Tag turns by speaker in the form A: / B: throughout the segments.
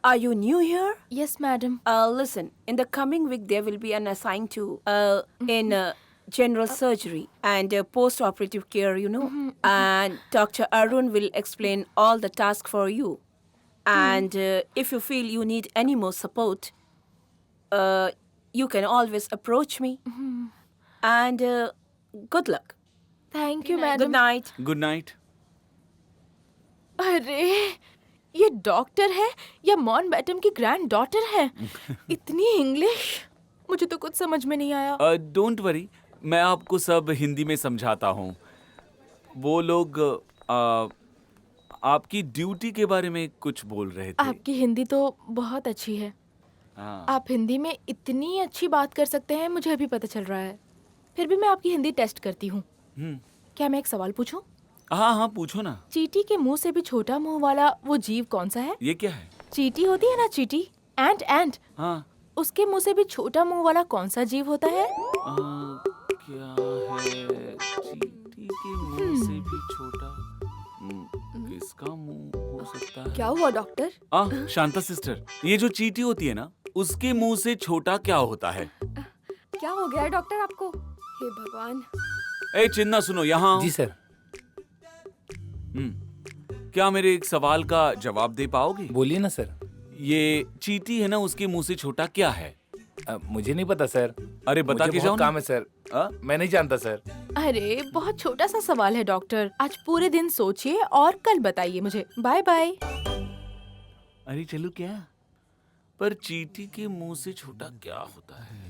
A: Are you new here?
B: Yes, madam.
A: Listen, in the coming week there will be an assigned to in general surgery and post-operative care, and Dr. Arun will explain all the tasks for you. And if you feel you need any more support, uh, you can always approach me. And good luck.
B: Thank you,
A: Good
B: madam.
A: night.
C: Good night.
B: अरे, ये doctor है या मॉन बैटम की grand daughter है? इतनी English, मुझे तो कुछ समझ में नहीं आया।
C: डोंट वरी, मैं आपको सब हिंदी में समझाता हूँ। वो लोग आपकी ड्यूटी के बारे में कुछ बोल रहे थे।
B: आपकी हिंदी तो बहुत अच्छी है।
C: हाँ।
B: आप हिंदी में इतनी अच्छी बात कर सकते हैं, मुझे अभी पता चल रहा है। फिर भी मैं आपकी हिंदी टेस्ट करती हूँ। क्या मैं एक सवाल पूछूं?
C: हाँ हाँ, पूछो ना।
B: चींटी के मुंह से भी छोटा मुंह वाला वो जीव कौन सा है?
C: ये क्या है?
B: चींटी होती है ना, चींटी, एंट।
C: हाँ।
B: उसके मुंह से भी छोटा मुंह वाला कौन सा जीव होता है?
C: क्या है? चींटी के मुंह से भी छोटा किसका मुंह हो सकता है?
B: क्या हुआ डॉक्टर?
C: शांता सिस्टर, ये जो चींटी होती है ना, उसके मुंह से छोटा क्या होता है?
B: क्या हो गया है डॉक्टर आपको? हे भगवान।
C: ए चिन्ना, सुनो यहाँ।
D: जी सर।
C: क्या मेरे एक सवाल का जवाब दे पाओगे?
D: बोलिए ना सर।
C: ये चींटी है ना, उसके मुंह से छोटा क्या है?
D: मुझे नहीं पता सर।
C: अरे बता
D: मुझे
C: के
D: बहुत
C: जाओ ना।
D: काम है सर। मैं नहीं जानता सर।
B: अरे बहुत छोटा सा सवाल है डॉक्टर, आज पूरे दिन सोचिए और कल बताइए मुझे। Bye bye.
C: अरे चलो क्या? पर चींटी के मुंह से छोटा क्या होता है?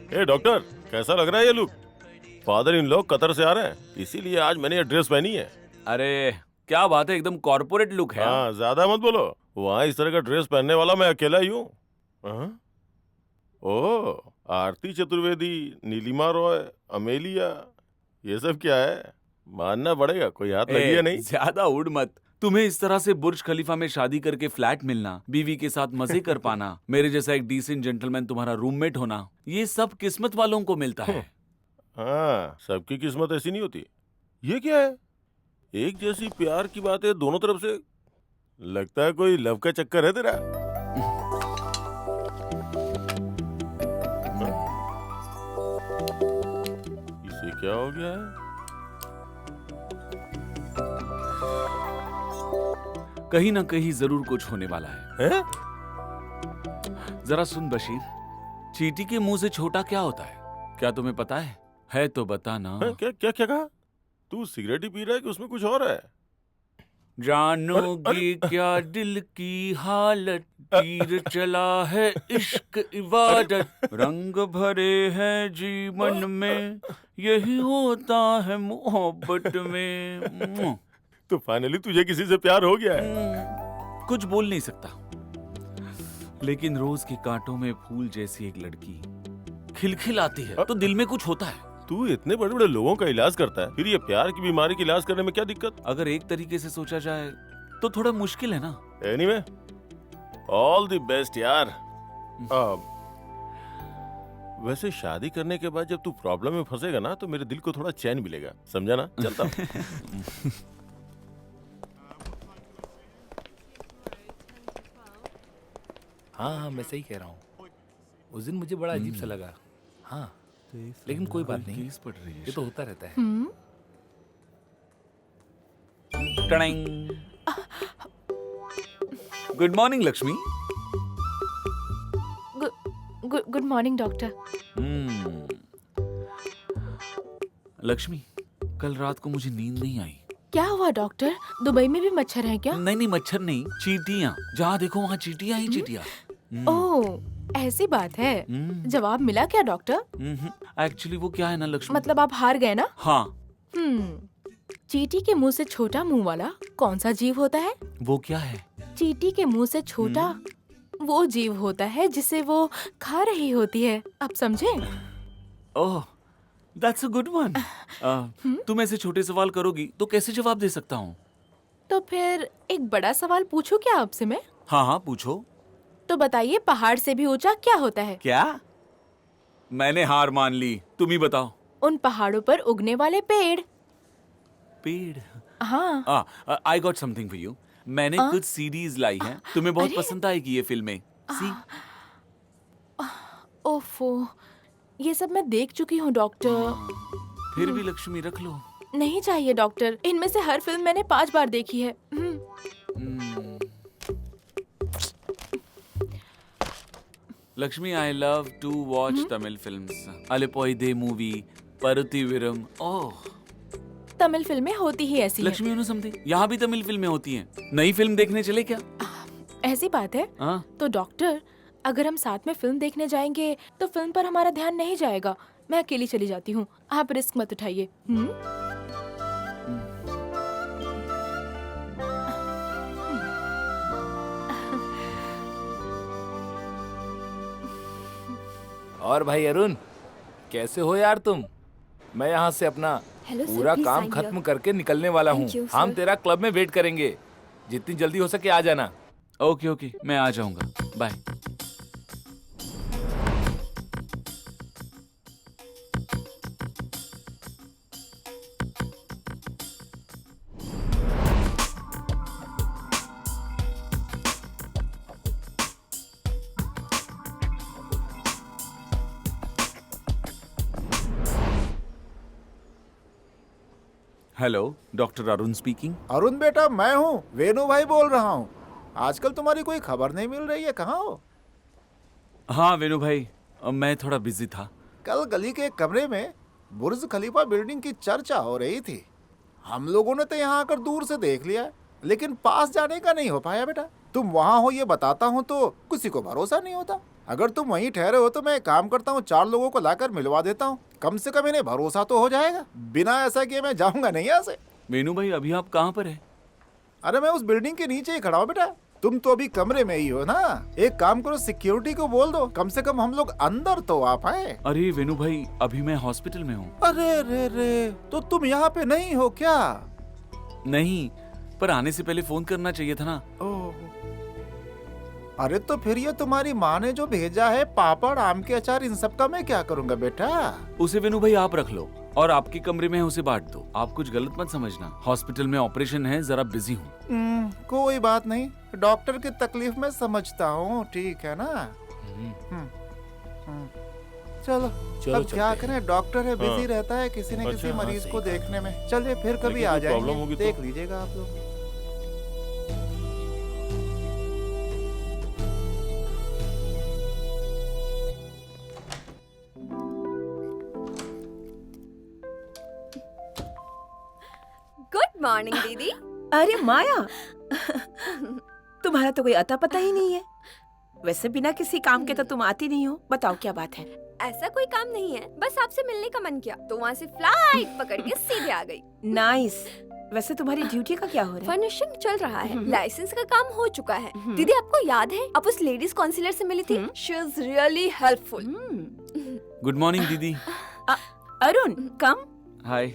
E: ए डॉक्टर, कैसा लग रहा है ये look? Father in law Qatar से आ रहे हैं, इसीलिए आज मैंने ये ड्रेस पहनी है।
C: अरे क्या बात है, एकदम कॉर्पोरेट लुक है।
E: हाँ, ज्यादा मत बोलो। वहाँ इस तरह का ड्रेस पहनने वाला मैं अकेला ही हूँ। हाँ? ओह, आरती चतुर्वेदी, नीलिमा रॉय, अमेलिया, ये सब क्या है? मानना पड़ेगा, कोई हाथ लगी है नहीं।
C: ज्यादा उड़ मत। तुम्हें इस तरह से बुर्ज खलीफा में शादी करके फ्लैट मिलना, बीवी के साथ मजे कर पाना, मेरे जैसा एक डिसेंट जेंटलमैन तुम्हारा रूममेट होना, ये सब किस्मत वालों को मिलता है।
E: हाँ, सबकी किस्मत ऐसी नहीं होती। ये क्या है? एक जैसी प्यार की बात है दोनों तरफ से। लगता है कोई लव का चक्कर है तेरा। इसे क्या हो गया है?
C: कहीं ना कहीं जरूर कुछ होने वाला है।
E: हैं?
C: जरा सुन बशीर, चींटी के मुंह से छोटा क्या होता है? क्या तुम्हें पता है? है तो बताना।
E: हैं? क्या क्या क्या कहा? तू सिगरेट ही पी रहा है कि उसमें कुछ और है?
C: जानोगी क्या दिल की हालत, तीर चला है इश्क इबादत, रंग भरे हैं जीवन में, यही होता है मोहब्बत में।
E: तो फाइनली तुझे किसी से प्यार हो गया है?
C: कुछ बोल नहीं सकता, लेकिन रोज के कांटों में फूल जैसी एक लड़की खिलखिलाती है तो दिल में कुछ होता है।
E: तू इतने बड़े बड़े लोगों का इलाज करता है, फिर ये प्यार की बीमारी का इलाज करने में क्या दिक्कत?
C: अगर एक तरीके से सोचा जाए तो थोड़ा मुश्किल है ना।
E: एनीवे, ऑल द बेस्ट यार। वैसे शादी करने के बाद जब तू प्रॉब्लम में फंसेगा ना, तो मेरे दिल को थोड़ा चैन मिलेगा, समझा ना? चलता हूं।
D: हाँ हाँ, मैं सही कह रहा हूँ। उस दिन मुझे बड़ा अजीब सा लगा। हाँ, लेकिन कोई बात नहीं,
C: केस पड़ रही है।
D: ये तो होता रहता है।
C: टड़ैंग। Good morning Lakshmi.
B: Good morning doctor.
C: Lakshmi, कल रात को मुझे नींद नहीं आई।
B: क्या हुआ डॉक्टर? दुबई में भी मच्छर हैं क्या?
C: नहीं नहीं, मच्छर नहीं, चींटियां। जहाँ देखो वहाँ चींटियां ही चींटियां।
B: ओह, ऐसी बात है। जवाब मिला क्या डॉक्टर?
C: एक्चुअली वो क्या है ना लक्ष्मी,
B: मतलब आप हार गए ना?
C: हाँ।
B: चींटी के मुंह से छोटा मुंह वाला कौन सा जीव होता है?
C: वो क्या है?
B: चींटी के मुंह से छोटा वो जीव होता है जिसे वो खा रही होती है। आप समझे?
C: ओह, दैट्स अ गुड वन। तुम ऐसे छोटे सवाल करोगी तो कैसे जवाब दे सकता हूँ?
B: तो फिर एक बड़ा सवाल पूछूं क्या आपसे मैं?
C: हाँ हाँ पूछो।
B: तो बताइए, पहाड़ से भी ऊंचा क्या होता है?
C: क्या? मैंने हार मान ली, तुम ही बताओ।
B: उन पहाड़ों पर उगने वाले पेड़।
C: पेड़।
B: हाँ।
C: I got something for you. मैंने कुछ सीरीज लाई हैं, तुम्हें बहुत पसंद आएगी ये फिल्में। सी।
B: ओफो, ये सब मैं देख चुकी हूँ डॉक्टर।
C: फिर भी लक्ष्मी रख लो।
B: नहीं चाहिए डॉक्टर, इनमें से हर फिल्म मैंने 5 बार देखी है।
C: Lakshmi, I love to watch Tamil films. Alaipayuthey movie, Paruthiveeran. Oh
B: Tamil फिल्में होती ही ऐसी हैं।
C: लक्ष्मी, यू नो समथिंग, यहाँ भी तमिल फिल्में होती हैं। नई फिल्म देखने चले क्या?
B: ऐसी बात है।
C: हाँ।
B: तो डॉक्टर, अगर हम साथ में फिल्म देखने जाएंगे तो फिल्म पर हमारा ध्यान नहीं जाएगा। मैं अकेली चली जाती हूँ, आप रिस्क मत उठाइए।
D: और भाई अरुण, कैसे हो यार तुम? मैं यहाँ से अपना
F: Hello, sir,
D: पूरा
F: please
D: काम
F: sign
D: खत्म
F: here.
D: करके निकलने वाला हूँ।
F: Thank you,
D: हम
F: sir.
D: तेरा क्लब में वेट करेंगे, जितनी जल्दी हो सके आ जाना।
C: ओके ओके, मैं आ जाऊंगा। Bye. Hello, doctor Arun speaking.
G: Arun बेटा, मैं हूँ वेणु भाई बोल रहा हूँ। आजकल तुम्हारी कोई खबर नहीं मिल रही है, कहाँ हो?
C: हाँ वेणु भाई, मैं थोड़ा बिजी था।
G: कल गली के एक कमरे में बुर्ज खलीफा बिल्डिंग की चर्चा हो रही थी। हम लोगों ने तो यहाँ आकर दूर से देख लिया, लेकिन पास जाने का नहीं हो पाया बेटा। तुम वहाँ हो ये बताता हूँ तो किसी को भरोसा नहीं होता। अगर तुम वहीं ठहरे हो तो मैं एक काम करता हूँ, 4 लोगों को लाकर मिलवा देता हूँ। कम से कम इन्हें भरोसा तो हो जाएगा। बिना ऐसा किए मैं जाऊंगा नहीं यहाँ से।
C: वेणु भाई, अभी आप कहाँ पर हैं?
G: अरे मैं उस बिल्डिंग के नीचे ही खड़ा हूँ बेटा। तुम तो अभी कमरे में ही हो ना। एक काम करो, सिक्योरिटी को बोल दो, कम से कम हम लोग अंदर तो आ पाए।
C: अरे वेणु भाई, अभी मैं हॉस्पिटल में हूँ।
G: अरे रे रे, तो तुम यहाँ पे नहीं हो क्या?
C: नहीं, पर आने से पहले फोन करना चाहिए था ना।
G: ओह, अरे तो फिर ये तुम्हारी माँ ने जो भेजा है, पापड़, आम के अचार, इन सब का मैं क्या करूँगा बेटा?
C: उसे वेणु भाई आप रख लो और आपके कमरे में है उसे बांट दो। आप कुछ गलत मत समझना, हॉस्पिटल में ऑपरेशन है, जरा बिजी हूँ।
G: कोई बात नहीं, डॉक्टर की तकलीफ में समझता हूँ, ठीक है ना? चलो
D: चलो
G: अब क्या
D: चलते
G: करें, डॉक्टर है, बिजी
E: हाँ।
G: रहता है किसी न
E: अच्छा,
G: किसी
E: हाँ,
G: मरीज
E: सही
G: को
E: कहा।
G: देखने में। चलिए फिर कभी
E: लेकिन
G: आ
E: कोई प्रॉब्लम
G: जाएंगे,
E: होगी तो?
G: देख लीजिएगा आप लोग।
F: गुड मॉर्निंग दीदी।
A: अरे माया, तुम्हारा तो कोई अता पता ही नहीं है। वैसे बिना किसी काम के तो तुम आती नहीं हो। बताओ क्या बात है?
F: ऐसा कोई काम नहीं है, बस आपसे मिलने का मन किया तो वहाँ से फ्लाइट पकड़ के सीधे आ गई।
A: नाइस। वैसे तुम्हारी ड्यूटी का क्या हो रहा है?
F: फर्निशिंग चल रहा है, लाइसेंस का काम हो चुका है। दीदी आपको याद है आप उस लेडीज काउंसलर से मिली थी? She is really helpful.
C: Good morning दीदी।
A: Arun, come.
C: Hi.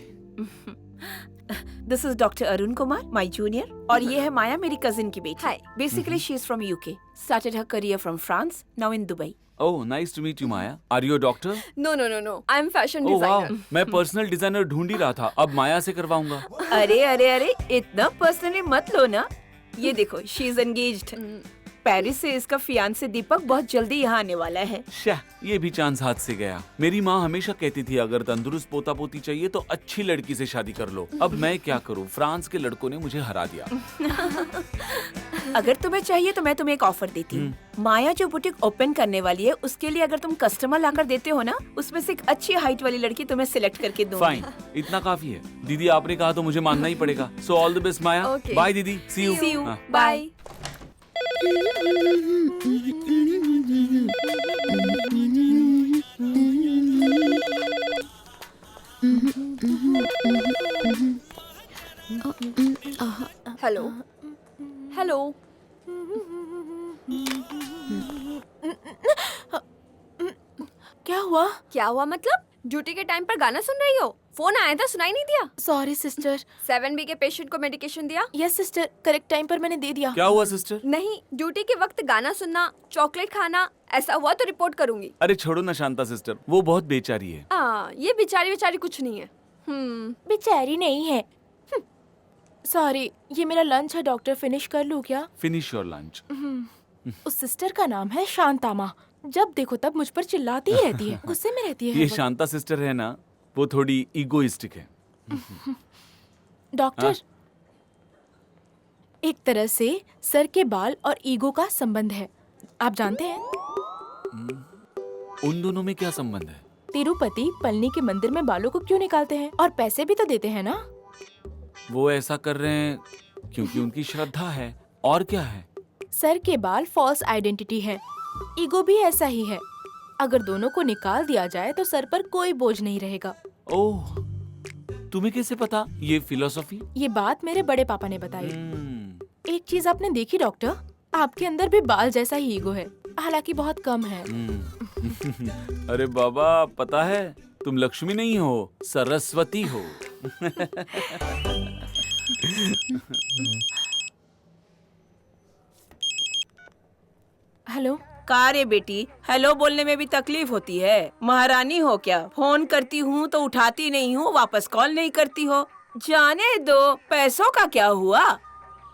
A: This is doctor Arun Kumar, my junior, और ये है माया, मेरी कजिन की बेटी।
F: Hi.
A: Basically she is from UK, started her career from France, now in Dubai.
C: Oh, nice to meet you Maya. Are you a doctor?
F: No no no no, I am fashion
C: oh वाह,
F: designer.
C: मैं personal designer ढूंढ ही रहा था, अब माया से करवाऊंगा।
A: अरे अरे अरे, इतना पर्सनली मत लो ना। ये देखो, शी इज एंगेज्ड। पेरिस से इसका फियांसे दीपक बहुत जल्दी यहाँ आने वाला है।
C: शाह, ये भी चांस हाथ से गया। मेरी माँ हमेशा कहती थी अगर तंदुरुस्त पोता पोती चाहिए तो अच्छी लड़की से शादी कर लो। अब मैं क्या करूँ, फ्रांस के लड़कों ने मुझे हरा दिया।
A: अगर तुम्हें चाहिए तो मैं तुम्हें एक ऑफर देती हूँ। माया जो बुटीक ओपन करने वाली है, उसके लिए अगर तुम कस्टमर लाकर देते हो ना, उसमें से एक अच्छी हाइट वाली लड़की तुम्हें सिलेक्ट करके दूंगी।
C: फाइन, इतना काफी है। दीदी आपने कहा तो मुझे मानना ही पड़ेगा। So all the best Maya.
F: Okay.
C: Bye दीदी, see you.
A: See you.
F: Bye. Hello hello.
B: क्या हुआ?
F: क्या हुआ मतलब? ड्यूटी के टाइम पर गाना सुन रही हो? फोन आया था, सुनाई नहीं दिया?
B: Sorry sister.
F: 7B के पेशेंट को मेडिकेशन दिया?
B: यस सिस्टर, करेक्ट टाइम पर मैंने दे दिया।
C: क्या हुआ सिस्टर?
F: नहीं, ड्यूटी के वक्त गाना सुनना, चॉकलेट खाना, ऐसा हुआ तो रिपोर्ट करूंगी।
C: अरे छोड़ो ना शांता सिस्टर, वो बहुत बेचारी है।
F: ये बेचारी कुछ नहीं है।
B: बेचारी नहीं है। सॉरी, ये मेरा लंच है डॉक्टर, फिनिश कर लूँ क्या?
C: Finish your lunch.
B: उस सिस्टर का नाम है शांतामा। जब देखो तब मुझ पर चिल्लाती ही रहती है, गुस्से में रहती है।
C: ये
B: वो।
C: शांता सिस्टर है ना, वो थोड़ी ईगोइस्टिक है।
B: डॉक्टर, एक तरह से सर के बाल और ईगो का संबंध है, आप जानते हैं?
C: उन दोनों में क्या संबंध है?
B: तिरुपति पलनी के मंदिर में बालों को क्यों निकालते हैं? और पैसे भी तो देते हैं ना?
C: वो ऐसा कर रहे हैं क्योंकि उनकी श्रद्धा है, और क्या है?
B: सर के बाल फॉल्स आइडेंटिटी है, ईगो भी ऐसा ही है। अगर दोनों को निकाल दिया जाए तो सर पर कोई बोझ नहीं रहेगा।
C: ओह, तुम्हें कैसे पता ये फिलॉसफी?
B: ये बात मेरे बड़े पापा ने बताई। एक चीज आपने देखी डॉक्टर, आपके अंदर भी बाल जैसा ही ईगो है, हालांकि बहुत कम है।
C: अरे बाबा, पता है तुम लक्ष्मी नहीं हो, सरस्वती हो।
B: हेलो।
A: का रे बेटी, हेलो बोलने में भी तकलीफ होती है? महारानी हो क्या? फोन करती हूँ तो उठाती नहीं हूँ, वापस कॉल नहीं करती हो। जाने दो, पैसों का क्या हुआ?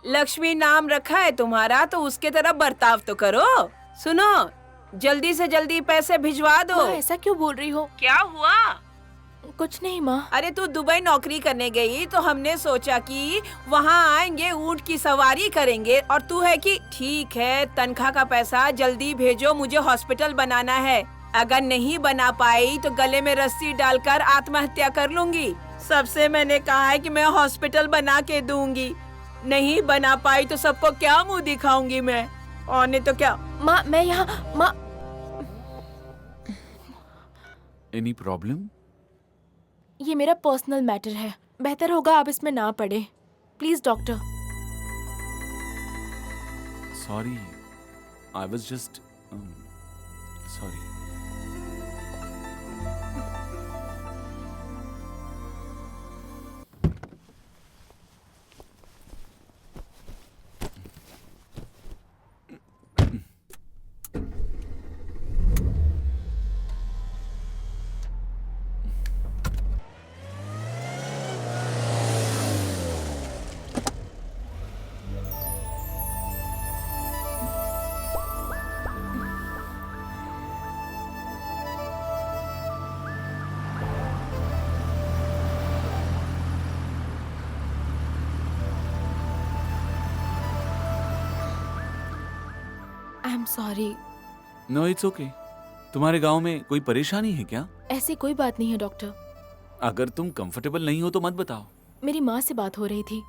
A: लक्ष्मी नाम रखा है तुम्हारा तो उसके तरह बर्ताव तो करो। सुनो, जल्दी से जल्दी पैसे भिजवा दो।
B: माँ, ऐसा क्यों बोल रही हो?
A: क्या हुआ?
B: कुछ नहीं माँ।
A: अरे तू दुबई नौकरी करने गई तो हमने सोचा कि वहाँ आएंगे, ऊँट की सवारी करेंगे, और तू है कि ठीक है तनख्वाह का पैसा जल्दी भेजो, मुझे हॉस्पिटल बनाना है। अगर नहीं बना पाई तो गले में रस्सी डालकर आत्महत्या कर लूंगी। सबसे मैंने कहा है कि मैं हॉस्पिटल बना के दूंगी, नहीं बना पाई तो सबको क्या मुंह दिखाऊंगी मैं, और नहीं तो क्या।
B: माँ, मैं यहाँ। माँ,
C: एनी प्रॉब्लम?
B: ये मेरा पर्सनल मैटर है, बेहतर होगा आप इसमें ना पड़े, please doctor.
C: Sorry, I was just sorry.
B: I am sorry.
C: No, it's okay. तुम्हारे गांव में कोई परेशानी है क्या?
B: ऐसी कोई बात नहीं है डॉक्टर।
C: अगर तुम कंफर्टेबल नहीं हो तो मत बताओ।
B: मेरी माँ से बात हो रही थी।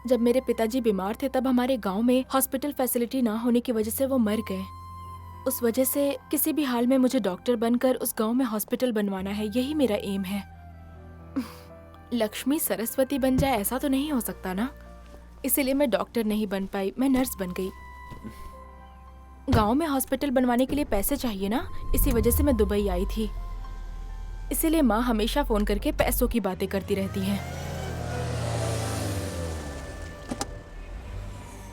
B: जब मेरे पिताजी बीमार थे तब हमारे गांव में हॉस्पिटल फैसिलिटी ना होने की वजह से वो मर गए। उस वजह से किसी भी हाल में मुझे डॉक्टर बनकर उस गांव में हॉस्पिटल बनवाना है, यही मेरा एम है। लक्ष्मी सरस्वती बन जाए ऐसा तो नहीं हो सकता ना, इसीलिए मैं डॉक्टर नहीं बन पाई, मैं नर्स बन गई। गांव में हॉस्पिटल बनवाने के लिए पैसे चाहिए ना, इसी वजह से मैं दुबई आई थी। इसीलिए माँ हमेशा फोन करके पैसों की बातें करती रहती हैं।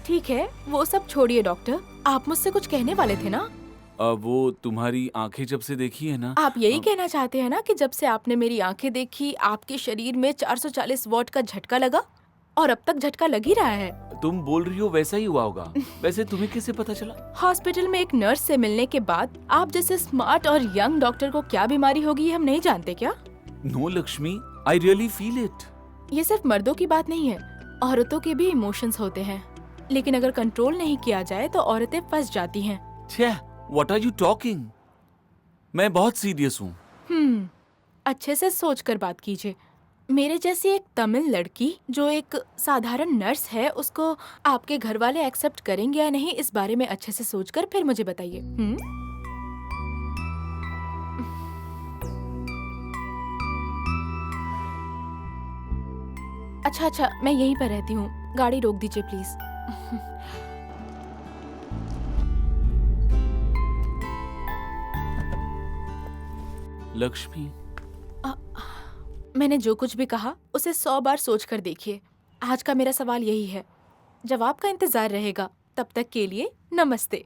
B: ठीक है, वो सब छोड़िए डॉक्टर, आप मुझसे कुछ कहने वाले थे ना?
C: वो तुम्हारी आंखें जब से देखी है ना।
B: आप यही कहना चाहते हैं ना कि जब से आपने मेरी आंखें देखी आपके शरीर में 440 वॉट का झटका लगा, और अब तक झटका लग ही रहा है।
C: तुम बोल रही हो वैसा ही हुआ होगा। वैसे तुम्हें कैसे पता चला?
B: हॉस्पिटल में एक नर्स से मिलने के बाद आप जैसे स्मार्ट और यंग डॉक्टर को क्या बीमारी होगी ये हम नहीं जानते क्या?
C: No Lakshmi, I really feel it.
B: ये सिर्फ मर्दों की बात नहीं है, औरतों के भी इमोशंस होते हैं, लेकिन अगर कंट्रोल नहीं किया जाए तो औरतें फंस जाती हैं।
C: छह, व्हाट आर यू टॉकिंग? मैं बहुत सीरियस हूँ।
B: अच्छे से सोचकर बात कीजिए। मेरे जैसी एक तमिल लड़की जो एक साधारण नर्स है, उसको आपके घर वाले एक्सेप्ट करेंगे या नहीं, इस बारे में अच्छे से सोचकर फिर मुझे बताइए। अच्छा, मैं यहीं पर रहती हूँ, गाड़ी रोक दीजिए प्लीज।
C: लक्ष्मी,
B: मैंने जो कुछ भी कहा उसे 100 बार सोच कर देखिए। आज का मेरा सवाल यही है, जवाब का इंतजार रहेगा। तब तक के लिए नमस्ते।